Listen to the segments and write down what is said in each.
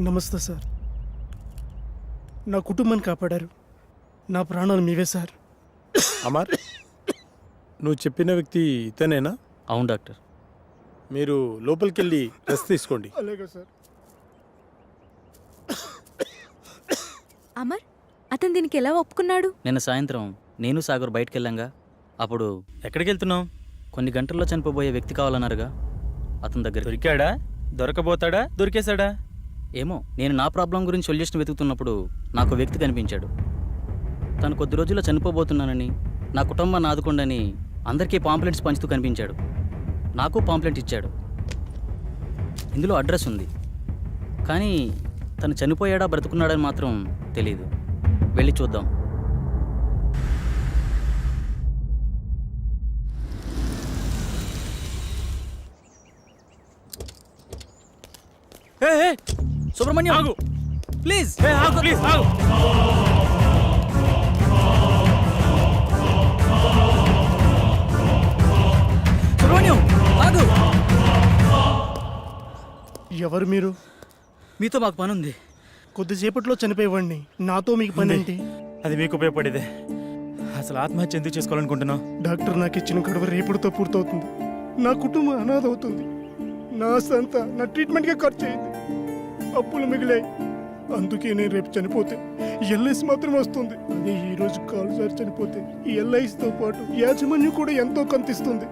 నమస్తే సార్. నా కుటుంబాన్ని కాపాడారు. నా ప్రాణాలు మీవే సార్. అమర్, నువ్వు చెప్పిన వ్యక్తి ఇతనేనా? అవును డాక్టర్. మీరు లోపలికి వెళ్ళి రెస్ట్ తీసుకోండి. అలాగే సార్. అమర్, అతను దీనికి ఎలా ఒప్పుకున్నాడు? నిన్న సాయంత్రం నేను సాగర్ బయటకు వెళ్ళాంగా. అప్పుడు ఎక్కడికి వెళ్తున్నావు? కొన్ని గంటల్లో చనిపోబోయే వ్యక్తి కావాలన్నారుగా, అతని దగ్గర. దొరికాడా? దొరకబోతాడా? దొరికేశాడా? ఏమో, నేను నా ప్రాబ్లం గురించి సొల్యూషన్ వెతుకుతున్నప్పుడు నాకు వ్యక్తి కనిపించాడు. తను కొద్ది రోజుల్లో చనిపోబోతున్నానని, నా కుటుంబాన్ని ఆదుకోండని అందరికీ పాంప్లెట్స్ పంచుతూ కనిపించాడు. నాకు పాంప్లెట్ ఇచ్చాడు. ఇందులో అడ్రస్ ఉంది, కానీ తను చనిపోయాడా బ్రతుకున్నాడని మాత్రం తెలీదు. వెళ్ళి చూద్దాం. సుబ్రహ్మణ్యం, ఆగు ప్లీజ్. ఆగు ప్లీజ్ ఆగు. సుబ్రహ్మణ్యం ఆగు. ఎవరు మీరు? మీతో మాకు పని ఉంది. కొద్దిసేపట్లో చనిపోయేవాడిని. నాతో మీకు పని ఏంటి? అది మీకు ఉపయోగపడేదే. అసలు ఆత్మహత్య ఎందుకు చేసుకోవాలనుకుంటున్నావు? డాక్టర్ నాకు ఇచ్చిన గడువు రేపటితో పూర్తవుతుంది. నా కుటుంబం అనాథ అవుతుంది. నా సంత నా ట్రీట్మెంట్గా ఖర్చు అయింది. అప్పులు మిగిలాయి. అందుకే నేను రేపు చనిపోతే ఎల్ఐసి మాత్రం వస్తుంది. అదే ఈ రోజు కాలు సారి చనిపోతే ఈ ఎల్ఐసితో పాటు యాజమాన్యం కూడా ఎంతో కంతిస్తుంది.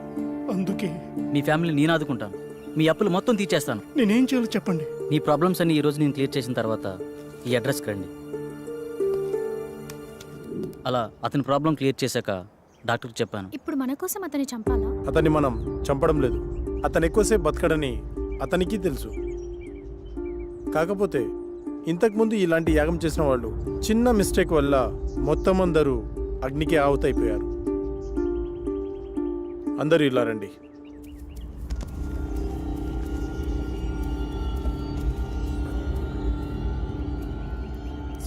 అందుకే మీ ఫ్యామిలీ నేను ఆదుకుంటాను. మీ అప్పులు మొత్తం తీర్చేస్తాను. నేనేం చేయాలో చెప్పండి. మీ ప్రాబ్లమ్స్ అన్ని ఈ రోజు నేను క్లియర్ చేసిన తర్వాత ఈ అడ్రస్కి రండి. అలా అతని ప్రాబ్లం క్లియర్ చేశాక డాక్టర్కి చెప్పాను. ఇప్పుడు మన కోసం అతన్ని చంపాలా? అతన్ని మనం చంపడం లేదు. అతను ఎక్కువసేపు బతకడని అతనికి తెలుసు. కాకపోతే ఇంతకుముందు ఇలాంటి యాగం చేసిన వాళ్ళు చిన్న మిస్టేక్ వల్ల మొత్తం అందరూ అగ్నికి ఆహుతైపోయారు. అందరూ ఇలా రండి.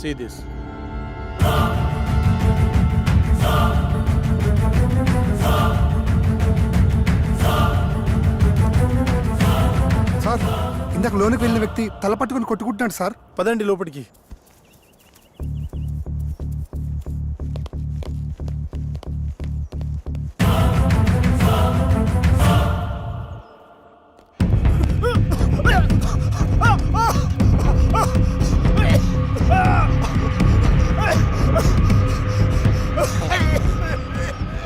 See this. సార్, ఇందాక లోనికి వెళ్ళిన వ్యక్తి తల పట్టుకుని కొట్టుకుంటున్నాడు సార్. పదండి లోపలికి.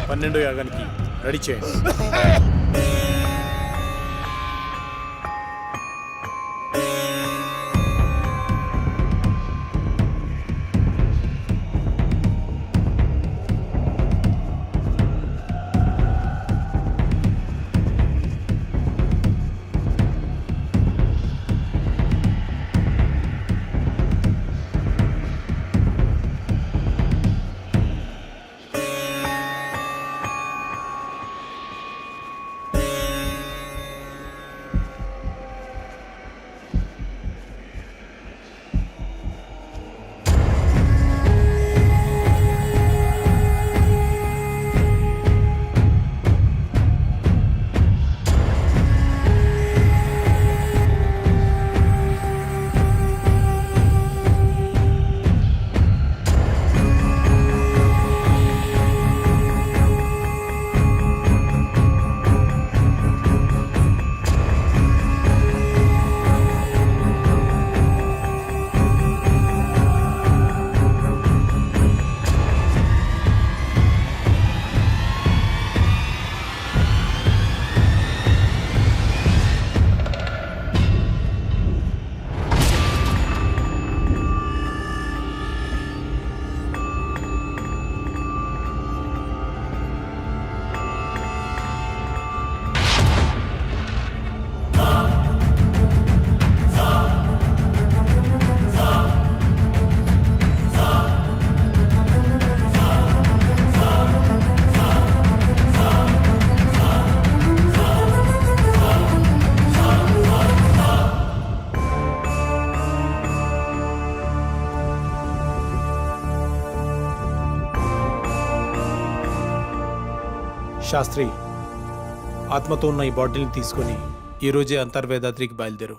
పన్నెండో యాగానికి రెడీ చేయండి. శాస్త్రి, ఆత్మతో ఉన్న ఈ బాటిల్ని తీసుకొని ఈరోజే అంతర్వేదాద్రికి బయలుదేరు.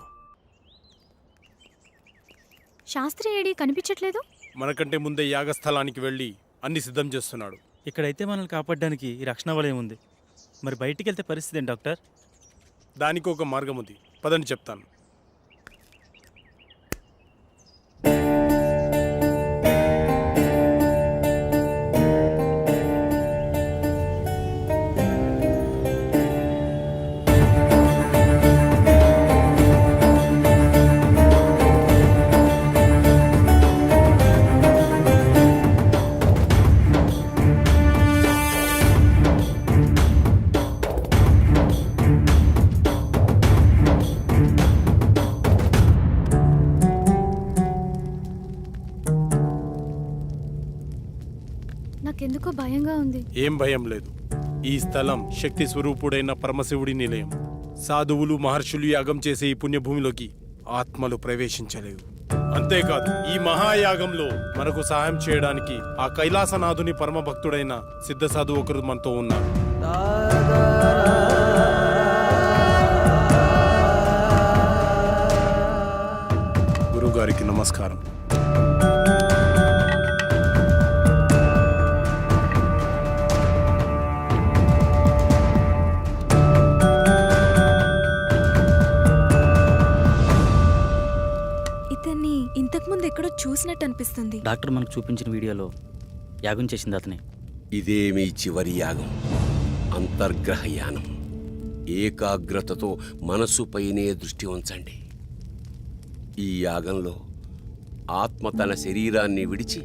శాస్త్రి ఏడి కనిపించట్లేదు. మనకంటే ముందే యాగస్థలానికి వెళ్ళి అన్ని సిద్ధం చేస్తున్నాడు. ఇక్కడైతే మనల్ని కాపాడడానికి ఈ రక్షణ వలయం ఉంది. మరి బయటికి వెళ్తే పరిస్థితి ఏంటి డాక్టర్? దానికి ఒక మార్గం ఉంది, పదని చెప్తాను. నాకెందుకో భయంగా ఉంది. ఏం భయం లేదు. ఈ స్థలం శక్తి స్వరూపుడైన పరమశివుడి నిలయం. సాధువులు మహర్షులు యాగం చేసే ఈ పుణ్యభూమిలోకి ఆత్మలు ప్రవేశించలేవు. అంతేకాదు, ఈ మహాయాగంలో మనకు సహాయం చేయడానికి ఆ కైలాసనాథుని పరమ భక్తుడైన సిద్ధ సాధువు ఒకరు మనతో ఉన్నారు. గురుగారికి నమస్కారం. ఇతన్ని ఇంతకుముందు ఎక్కడో చూసినట్టు అనిపిస్తుంది. డాక్టర్ మనకు చూపించిన వీడియోలో యాగం చేసింది అతనే. ఇదే మీ చివరి యాగం, అంతర్గ్రహ యానం. ఏకాగ్రతతో మనసుపైనే దృష్టి ఉంచండి. ఈ యాగంలో ఆత్మ తన శరీరాన్ని విడిచి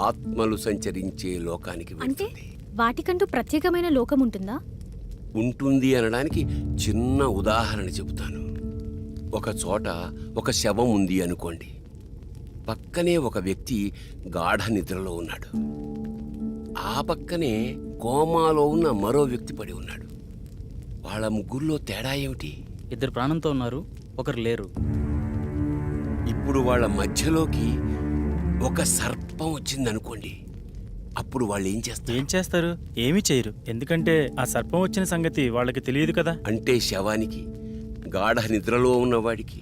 ఆత్మలు సంచరించే లోకానికి అంటే వెళ్తుంది. వాటికంటూ ప్రత్యేకమైన లోకం ఉంటుందా? ఉంటుంది అనడానికి చిన్న ఉదాహరణ చెబుతాను. ఒక చోట ఒక శవం ఉంది అనుకోండి. పక్కనే ఒక వ్యక్తి గాఢ నిద్రలో ఉన్నాడు. ఆ పక్కనే కోమాలో ఉన్న మరో వ్యక్తి పడి ఉన్నాడు. వాళ్ళ ముగ్గురులో తేడా ఏమిటి? ఇద్దరు ప్రాణంతో ఉన్నారు, ఒకరు లేరు. ఇప్పుడు వాళ్ళ మధ్యలోకి ఒక సర్పం వచ్చిందనుకోండి. అప్పుడు వాళ్ళు ఏం చేస్తారు? ఏం చేస్తారు? ఏమీ చేయరు. ఎందుకంటే ఆ సర్పం వచ్చిన సంగతి వాళ్ళకి తెలియదు కదా. అంటే శవానికి, గాఢ నిద్రలో ఉన్నవాడికి,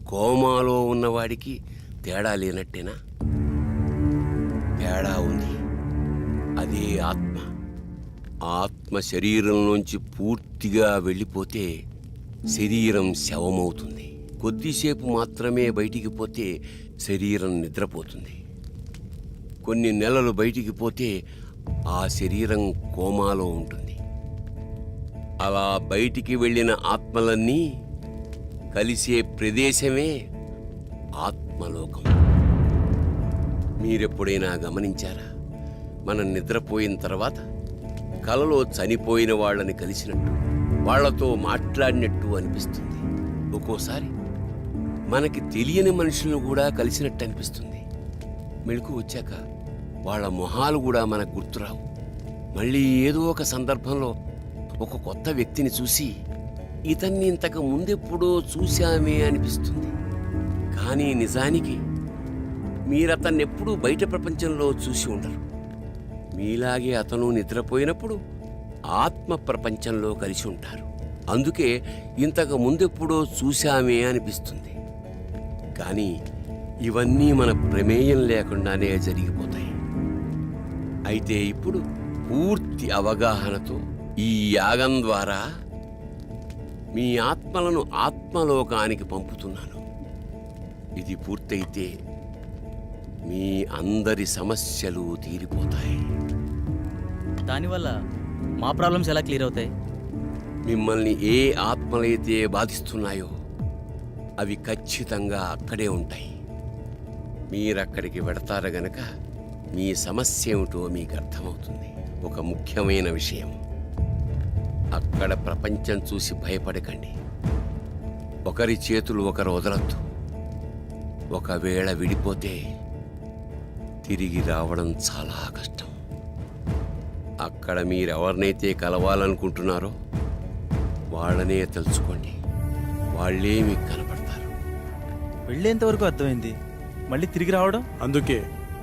కోమాలో ఉన్నవాడికి తేడా లేనట్టేనా? తేడా ఉంది. అదే ఆత్మ. ఆత్మ శరీరంలోంచి పూర్తిగా వెళ్ళిపోతే శరీరం శవమవుతుంది. కొద్దిసేపు మాత్రమే బయటికి పోతే శరీరం నిద్రపోతుంది. కొన్ని నెలలు బయటికి పోతే ఆ శరీరం కోమాలో ఉంటుంది. అలా బయటికి వెళ్ళిన ఆత్మలన్నీ కలిసే ప్రదేశమే ఆత్మలోకం. మీరెప్పుడైనా గమనించారా? మనం నిద్రపోయిన తర్వాత కలలో చనిపోయిన వాళ్ళని కలిసినట్టు, వాళ్లతో మాట్లాడినట్టు అనిపిస్తుంది. ఒక్కోసారి మనకి తెలియని మనుషులను కూడా కలిసినట్టు అనిపిస్తుంది. మెలకు వచ్చాక వాళ్ళ మొహాలు కూడా మనకు గుర్తురావు. మళ్ళీ ఏదో ఒక సందర్భంలో ఒక కొత్త వ్యక్తిని చూసి ఇతన్ని ఇంతకు ముందెప్పుడో చూశామే అనిపిస్తుంది. కానీ నిజానికి మీరతన్నెప్పుడూ బయట ప్రపంచంలో చూసి ఉండరు. మీలాగే అతను నిద్రపోయినప్పుడు ఆత్మ ప్రపంచంలో కలిసి ఉంటారు. అందుకే ఇంతకు ముందెప్పుడో చూశామే అనిపిస్తుంది. కానీ ఇవన్నీ మన ప్రమేయం లేకుండానే జరిగిపోతాయి. అయితే ఇప్పుడు పూర్తి అవగాహనతో ఈ యాగం ద్వారా మీ ఆత్మలను ఆత్మలోకానికి పంపుతున్నాను. ఇది పూర్తయితే మీ అందరి సమస్యలు తీరిపోతాయి. దానివల్ల మా ప్రాబ్లమ్స్ ఎలా క్లియర్ అవుతాయి? మిమ్మల్ని ఏ ఆత్మలైతే బాధిస్తున్నాయో అవి ఖచ్చితంగా అక్కడే ఉంటాయి. మీరక్కడికి వెడతారు గనక మీ సమస్య ఏమిటో మీకు అర్థమవుతుంది. ఒక ముఖ్యమైన విషయం, అక్కడ ప్రపంచం చూసి భయపడకండి. ఒకరి చేతులు ఒకరు వదలొద్దు. ఒకవేళ విడిపోతే తిరిగి రావడం చాలా కష్టం. అక్కడ మీరెవరినైతే కలవాలనుకుంటున్నారో వాళ్ళనే తలుచుకోండి. వాళ్ళే మీకు కనపడతారు. వెళ్ళేంత వరకు అర్థమైంది, మళ్ళీ తిరిగి రావడం? అందుకే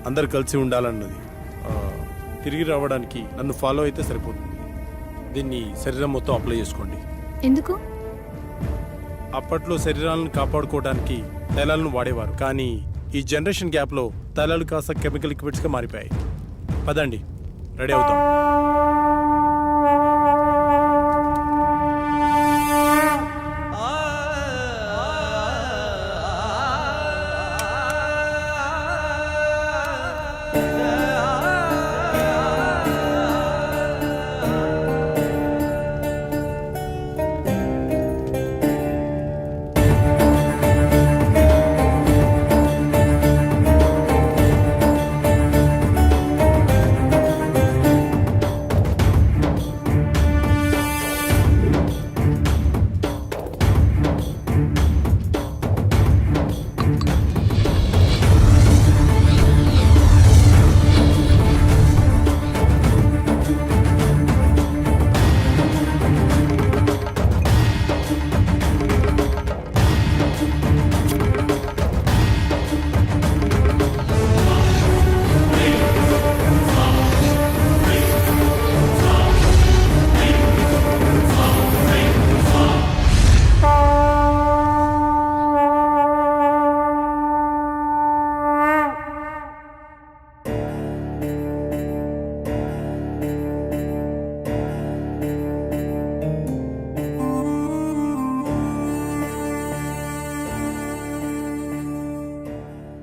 అందరు కలిసి ఉండాలన్నది. తిరిగి రావడానికి నన్ను ఫాలో అయితే సరిపోతుంది. దీన్ని శరీరం మొత్తం అప్లై చేసుకోండి. ఎందుకు? అప్పట్లో శరీరాలను కాపాడుకోవడానికి తైలాలను వాడేవారు. కానీ ఈ జనరేషన్ గ్యాప్లో తైలాలు కాస్త కెమికల్ లిక్విడ్స్గా మారిపోయాయి. పదండి, రెడీ అవుతాం.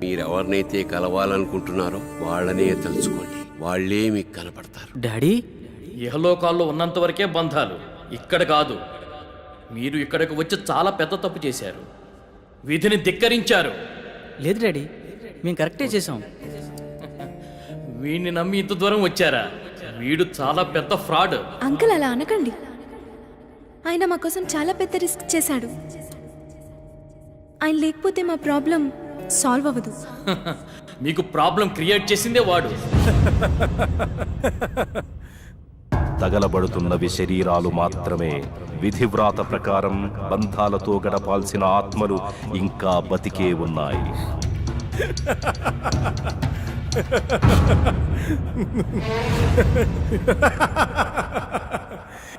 మీరెవరినైతే కలవాలనుకుంటున్నారో వాళ్ళనే తలుచుకోండి, వాళ్ళే మీకు కనపడతారు. డాడీ, ఇహలోకాల్లో ఉన్నంత వరకే బంధాలు, ఇక్కడ కాదు. మీరు ఇక్కడికి వచ్చి చాలా పెద్ద తప్పు చేశారు, విధిని ధిక్కరించారు. లేదు డాడీ, మేము కరెక్టే చేసాం. వీడిని నమ్మి ఇంత దూరం వచ్చారా? వీడు చాలా పెద్ద ఫ్రాడ్. అంకుల్ అలా అనకండి. ఆయన మా కోసం చాలా పెద్ద రిస్క్ చేశాడు. ఆయన లేకపోతే మా ప్రాబ్లం సాల్వ్ అవ్వదు. మీకు ప్రాబ్లం క్రియేట్ చేసిందే వాడు. తగలబడుతున్నవి శరీరాలు మాత్రమే. విధివ్రాత ప్రకారం బంధాలతో గడపాల్సిన ఆత్మలు ఇంకా బతికే ఉన్నాయి.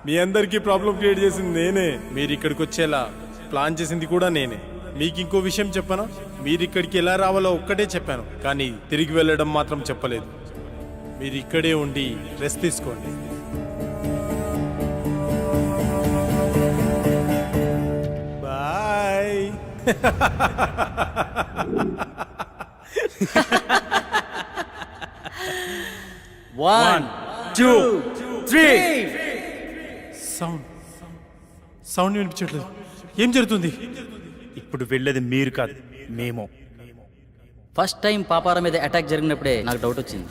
మీ అందరికీ ప్రాబ్లం క్రియేట్ చేసింది నేనే. మీరు ఇక్కడికి వచ్చేలా ప్లాన్ చేసింది కూడా నేనే. మీకు ఇంకో విషయం చెప్పనా? మీరు ఇక్కడికి ఎలా రావాలో ఒక్కటే చెప్పాను, కానీ తిరిగి వెళ్ళడం మాత్రం చెప్పలేదు. మీరు ఇక్కడే ఉండి రెస్ట్ తీసుకోండి. Bye. One, two, three. Sound వినిపించట్లేదు. ఏం జరుగుతుంది? ఇప్పుడు వెళ్ళేది మీరు కాదు, మేము. ఫస్ట్ టైం పాపారా మీద అటాక్ జరిగినప్పుడే నాకు డౌట్ వచ్చింది.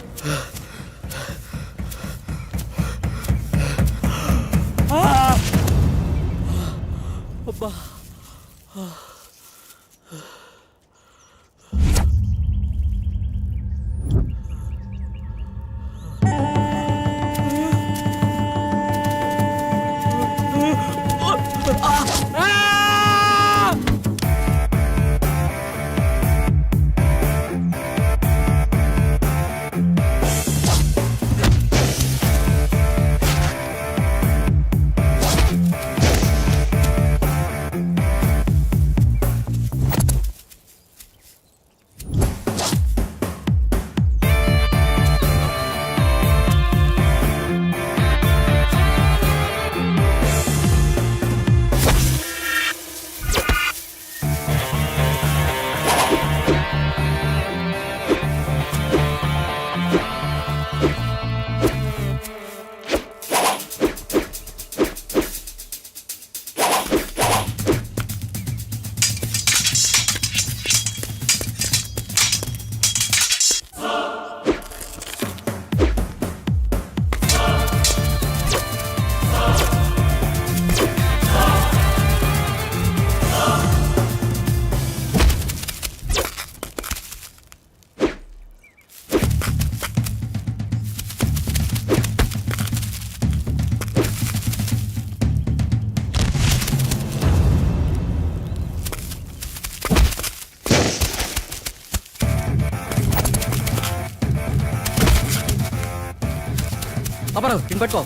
పాపారావు, దీన్ని పట్టుకో.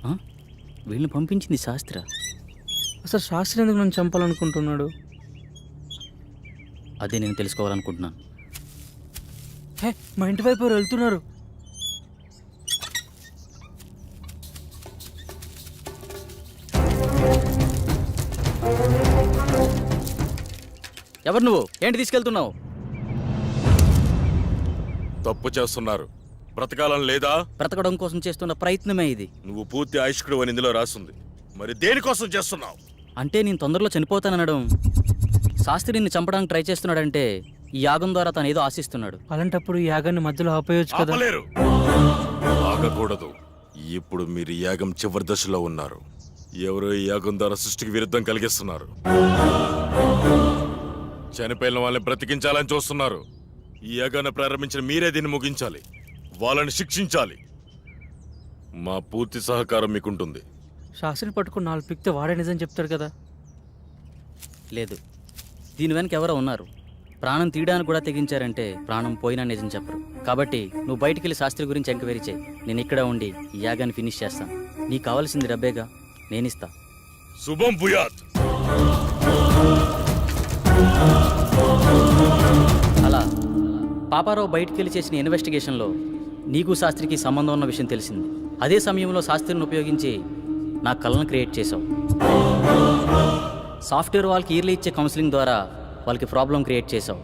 ఆ? వీళ్ళని పంపించింది శాస్త్ర. అసలు శాస్త్రి ఎందుకు నన్ను చంపాలనుకుంటున్నాడు? అదే నేను తెలుసుకోవాలనుకుంటున్నాను. హే, మా ఇంటి వైపు ఎవరు వెళ్తున్నారు. ఎవరు నువ్వు? ఏంటి తీసుకెళ్తున్నావు? తప్పు చేస్తున్నారు. బ్రతకాలని లేదా? బ్రతకడం కోసం చేస్తున్న ప్రయత్నమే ఇది. నువ్వు పూర్తి ఆయుష్కుడు అని ఇందులో రాస్తుంది. మరి దేనికోసం చేస్తున్నావు? అంటే నేను తొందరలో చనిపోతాననడం, శాస్త్రి నిన్ను చంపడానికి ట్రై చేస్తున్నాడంటే ఈ యాగం ద్వారా తను ఏదో ఆశిస్తున్నాడు. అలాంటప్పుడు ఈ యాగాన్ని మధ్యలో ఆపేయొచ్చు కదా. ఆపలేరు. ఆగకూడదు. ఇప్పుడు మీరు ఈ యాగం చివరి దశలో ఉన్నారు. ఎవరో ఈ యాగం ద్వారా సృష్టికి విరుద్ధం కలిగిస్తున్నారు. చనిపోయిన వాళ్ళని బ్రతికించాలని చూస్తున్నారు. ఈ యాగాన్ని ప్రారంభించిన మీరే దీన్ని ముగించాలి. వాళ్ళని శిక్షించాలి. మా పూర్తి సహకారం మీకుంటుంది. శాస్త్రిని పట్టుకుని 4 పిక్తే వాడే నిజం చెప్తాడు కదా. లేదు, దీని వెనక ఎవరో ఉన్నారు. ప్రాణం తీయడానికి కూడా తెగించారంటే ప్రాణం పోయినా నిజం చెప్పరు. కాబట్టి నువ్వు బయటికి వెళ్ళి శాస్త్రి గురించి ఎంక్వైరీ చేయి. నేను ఇక్కడ ఉండి ఈ యాగాన్ని ఫినిష్ చేస్తాను. నీకు కావాల్సింది డబ్బేగా, నేనిస్తా. శుభం భూయాత్. అలా పాపారావు బయటికి వెళ్ళి చేసిన ఇన్వెస్టిగేషన్లో నీకు శాస్త్రికి సంబంధం ఉన్న విషయం తెలిసింది. అదే సమయంలో శాస్త్రిని ఉపయోగించి నా కళను క్రియేట్ చేసావు. సాఫ్ట్వేర్ వాళ్ళకి ఇయర్లీ ఇచ్చే కౌన్సిలింగ్ ద్వారా వాళ్ళకి ప్రాబ్లం క్రియేట్ చేసావు.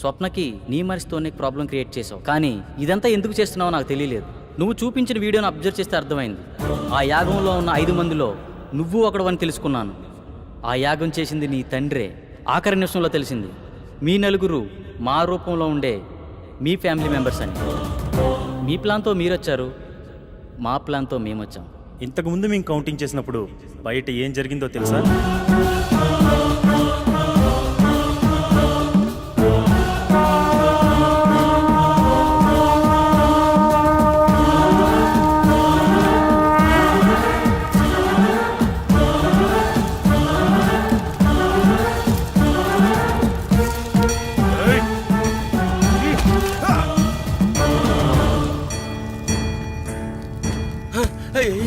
స్వప్నకి నీ మనిషితోనే ప్రాబ్లం క్రియేట్ చేసావు. కానీ ఇదంతా ఎందుకు చేస్తున్నావో నాకు తెలియలేదు. నువ్వు చూపించిన వీడియోని అబ్జర్వ్ చేస్తే అర్థమైంది. ఆ యాగంలో ఉన్న 5 మందిలో నువ్వు ఒకడవని తెలుసుకున్నాను. ఆ యాగం చేసింది నీ తండ్రే. ఆఖరి నిమిషంలో తెలిసింది మీ నలుగురు మా రూపంలో ఉండే మీ ఫ్యామిలీ మెంబర్స్ అని. మీ ప్లాన్తో మీరొచ్చారు, మా ప్లాన్తో మేమొచ్చాం. ఇంతకుముందు మేము కౌంటింగ్ చేసినప్పుడు బయట ఏం జరిగిందో తెలుసా?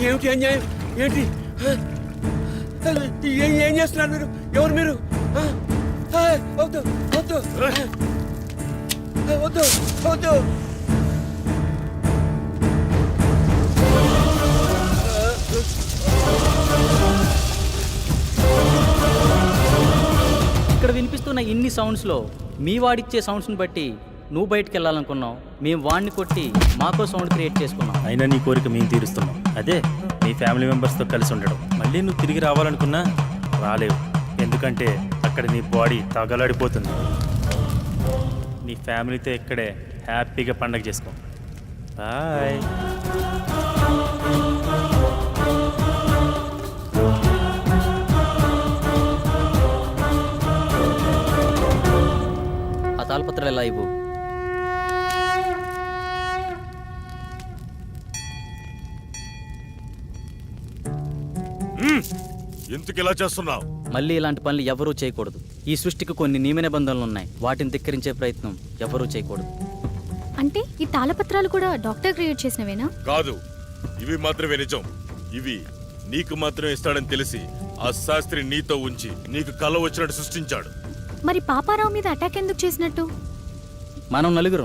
ఏమిటి అన్యాయం? ఏంటి? ఏం చేస్తున్నారు మీరు? ఎవరు మీరు? వద్దు వద్దు వద్దు వద్దు. ఇక్కడ వినిపిస్తున్న ఇన్ని సౌండ్స్లో మీ వాడిచ్చే సౌండ్స్ని బట్టి నువ్వు బయటికి వెళ్ళాలనుకున్నావు. మేము వాడిని కొట్టి మాకో సౌండ్ క్రియేట్ చేసుకున్నాం. అయినా నీ కోరిక మేము తీరుస్తున్నాం. అదే నీ ఫ్యామిలీ మెంబర్స్తో కలిసి ఉండడం. మళ్ళీ నువ్వు తిరిగి రావాలనుకున్నా రాలేవు. ఎందుకంటే అక్కడ నీ బాడీ తగలడిపోతుంది. నీ ఫ్యామిలీతో ఇక్కడే హ్యాపీగా పండగ చేసుకో. బాయ్. ఆ తాళపత్రాలు ఎలా ఇవ్వు. ఎందుకు ఇలా చేస్తున్నావు? మళ్ళీ ఇలాంటి పనులు ఎవరూ చేయకూడదు. ఈ సృష్టికి కొన్ని నియమ నిబంధనలు ఉన్నాయి. వాటిని ధిక్కరించే ప్రయత్నం ఎవరూ చేయకూడదు. అంటే ఈ తాళపత్రాలు కూడా డాక్టర్ క్రియేట్ చేసినవేనా? కాదు, ఇవి మాత్రమే నిజం. ఇవి నీకు మాత్రమే ఇస్తాడని తెలిసి ఆ శాస్త్రి నీతో ఉంచి నీకు కల వచ్చినట్టు సృష్టించాడు. మరి పాపారావు మీద అటాక్ ఎందుకు చేసినట్టు? మనం నలుగురు